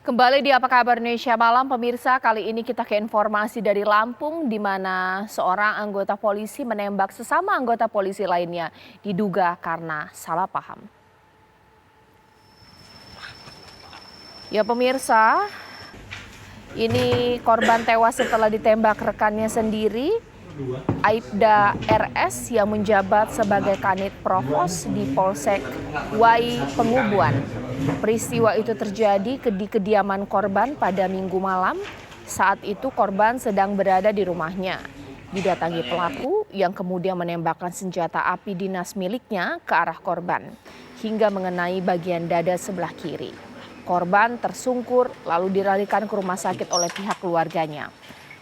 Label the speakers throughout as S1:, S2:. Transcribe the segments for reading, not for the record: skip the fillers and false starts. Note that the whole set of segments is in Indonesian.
S1: Kembali di Apa Kabar Indonesia Malam, pemirsa. Kali ini kita ke informasi dari Lampung, di mana seorang anggota polisi menembak sesama anggota polisi lainnya, diduga karena salah paham. Ya pemirsa, ini korban tewas setelah ditembak rekannya sendiri, Aibda RS yang menjabat sebagai Kanit Provos di Polsek Wai Pengubuan. Peristiwa itu terjadi di kediaman korban pada Minggu malam. Saat itu korban sedang berada di rumahnya. Didatangi pelaku yang kemudian menembakkan senjata api dinas miliknya ke arah korban hingga mengenai bagian dada sebelah kiri. Korban tersungkur lalu dilarikan ke rumah sakit oleh pihak keluarganya.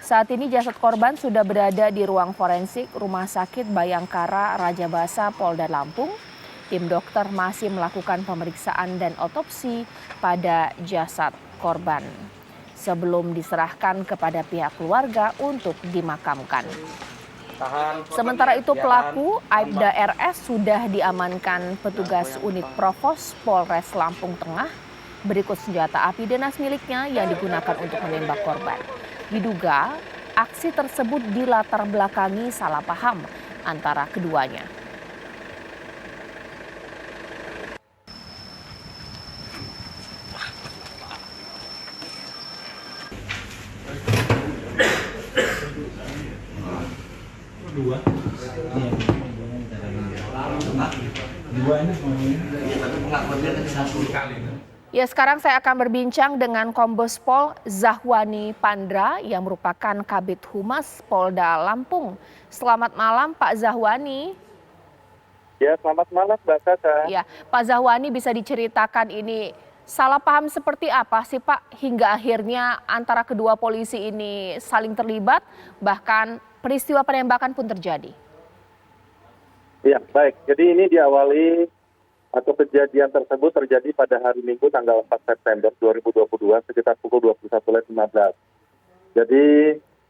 S1: Saat ini jasad korban sudah berada di ruang forensik Rumah Sakit Bayangkara Raja Basa Polda Lampung. Tim dokter masih melakukan pemeriksaan dan otopsi pada jasad korban sebelum diserahkan kepada pihak keluarga untuk dimakamkan. Sementara itu pelaku Aibda RS sudah diamankan petugas unit Provos Polres Lampung Tengah. Berikut senjata api dinas miliknya yang digunakan untuk menembak korban. Diduga aksi tersebut dilatar belakangi salah paham antara keduanya. Ya, sekarang saya akan berbincang dengan Kombes Pol Zahwani Pandra yang merupakan Kabid Humas Polda Lampung. Selamat malam Pak Zahwani.
S2: Ya, selamat malam Mbak Caca.
S1: Ya, Pak Zahwani, bisa diceritakan ini salah paham seperti apa sih Pak hingga akhirnya antara kedua polisi ini saling terlibat, bahkan peristiwa penembakan pun terjadi?
S2: Ya, baik. Jadi ini diawali atau kejadian tersebut terjadi pada hari Minggu tanggal 4 September 2022 sekitar pukul 21.15. Jadi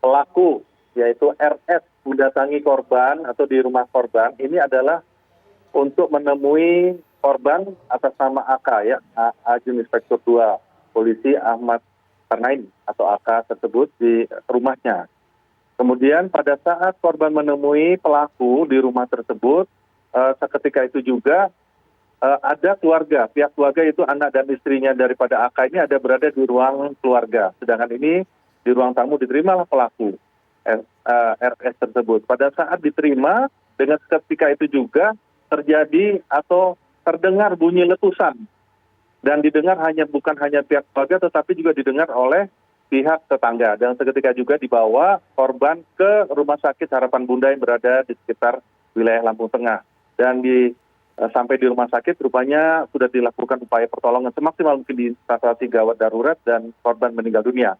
S2: pelaku yaitu RS mendatangi korban atau di rumah korban ini adalah untuk menemui korban atas nama AK ya, Ajun Inspektur 2 Polisi Ahmad Karnain atau AK tersebut di rumahnya. Kemudian pada saat korban menemui pelaku di rumah tersebut, seketika itu juga ada keluarga, pihak keluarga itu anak dan istrinya daripada AK ini ada berada di ruang keluarga. Sedangkan ini di ruang tamu diterimalah pelaku RS tersebut. Pada saat diterima, dengan ketika itu juga terjadi atau terdengar bunyi letusan. Dan didengar bukan hanya pihak keluarga tetapi juga didengar oleh pihak tetangga, dan seketika juga dibawa korban ke Rumah Sakit Harapan Bunda yang berada di sekitar wilayah Lampung Tengah. Dan sampai di rumah sakit rupanya sudah dilakukan upaya pertolongan semaksimal mungkin di situasi gawat darurat dan korban meninggal dunia.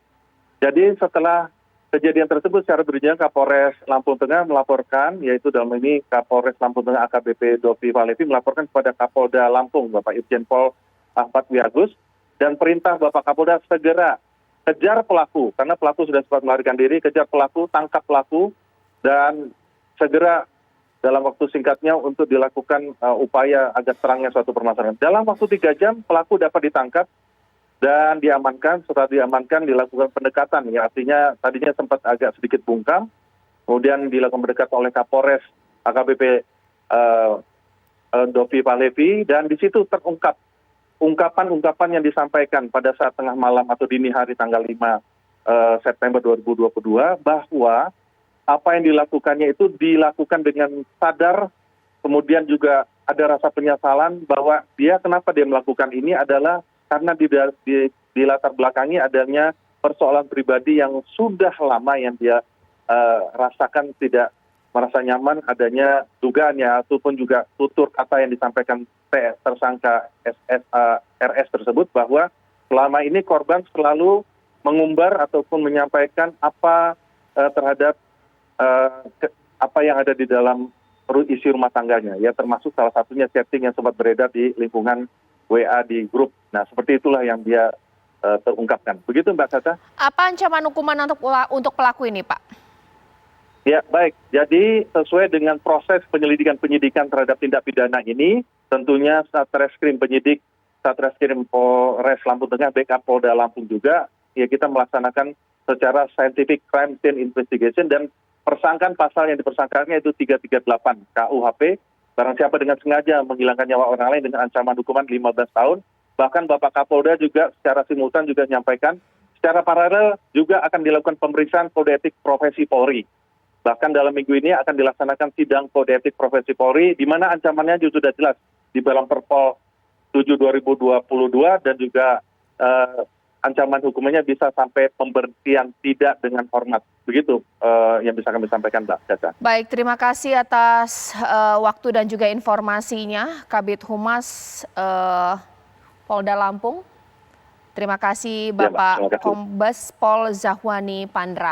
S2: Jadi setelah kejadian tersebut secara berjenjang Kapolres Lampung Tengah melaporkan, yaitu dalam ini Kapolres Lampung Tengah AKBP Dovi Valevi melaporkan kepada Kapolda Lampung Bapak Irjen Pol Ahmad Wiagus, dan perintah Bapak Kapolda segera kejar pelaku, karena pelaku sudah sempat melarikan diri, kejar pelaku, tangkap pelaku, dan segera dalam waktu singkatnya untuk dilakukan upaya agar terangnya suatu permasalahan. Dalam waktu 3 jam pelaku dapat ditangkap dan diamankan. Setelah diamankan dilakukan pendekatan, ya artinya tadinya sempat agak sedikit bungkam, kemudian dilakukan pendekatan oleh Kapolres AKBP Dovi Valevi, dan di situ terungkap ungkapan-ungkapan yang disampaikan pada saat tengah malam atau dini hari tanggal 5 September 2022 bahwa apa yang dilakukannya itu dilakukan dengan sadar, kemudian juga ada rasa penyesalan bahwa kenapa dia melakukan ini adalah karena di latar belakangi adanya persoalan pribadi yang sudah lama yang dia rasakan tidak merasa nyaman adanya dugaannya ataupun juga tutur kata yang disampaikan tersangka RS tersebut, bahwa selama ini korban selalu mengumbar ataupun menyampaikan apa terhadap apa yang ada di dalam isi rumah tangganya, ya termasuk salah satunya chatting yang sempat beredar di lingkungan WA di grup. Nah seperti itulah yang dia terungkapkan. Begitu Mbak Caca.
S1: Apa ancaman hukuman untuk pelaku ini Pak?
S2: Ya baik, jadi sesuai dengan proses penyidikan terhadap tindak pidana ini, tentunya Satreskrim penyidik Satreskrim Polres Lampung Tengah, backup Polda Lampung juga, ya kita melaksanakan secara scientific crime scene investigation dan persangkaan pasal yang dipersangkakannya itu 338 KUHP, barang siapa dengan sengaja menghilangkan nyawa orang lain dengan ancaman hukuman 15 tahun. Bahkan Bapak Kapolda juga secara simultan juga menyampaikan, secara paralel juga akan dilakukan pemeriksaan kode etik profesi Polri. Bahkan dalam minggu ini akan dilaksanakan sidang kode etik profesi Polri, di mana ancamannya juga sudah jelas di dalam Perpol 7/2022 dan juga ancaman hukumannya bisa sampai pemberhentian tidak dengan hormat. Begitu yang bisa kami sampaikan, Mbak Caca.
S1: Baik, terima kasih atas waktu dan juga informasinya, Kabid Humas Polda Lampung. Terima kasih
S2: Ya, Mbak.
S1: Bapak
S2: Terima kasih.
S1: Kombes Pol Zahwani Pandra.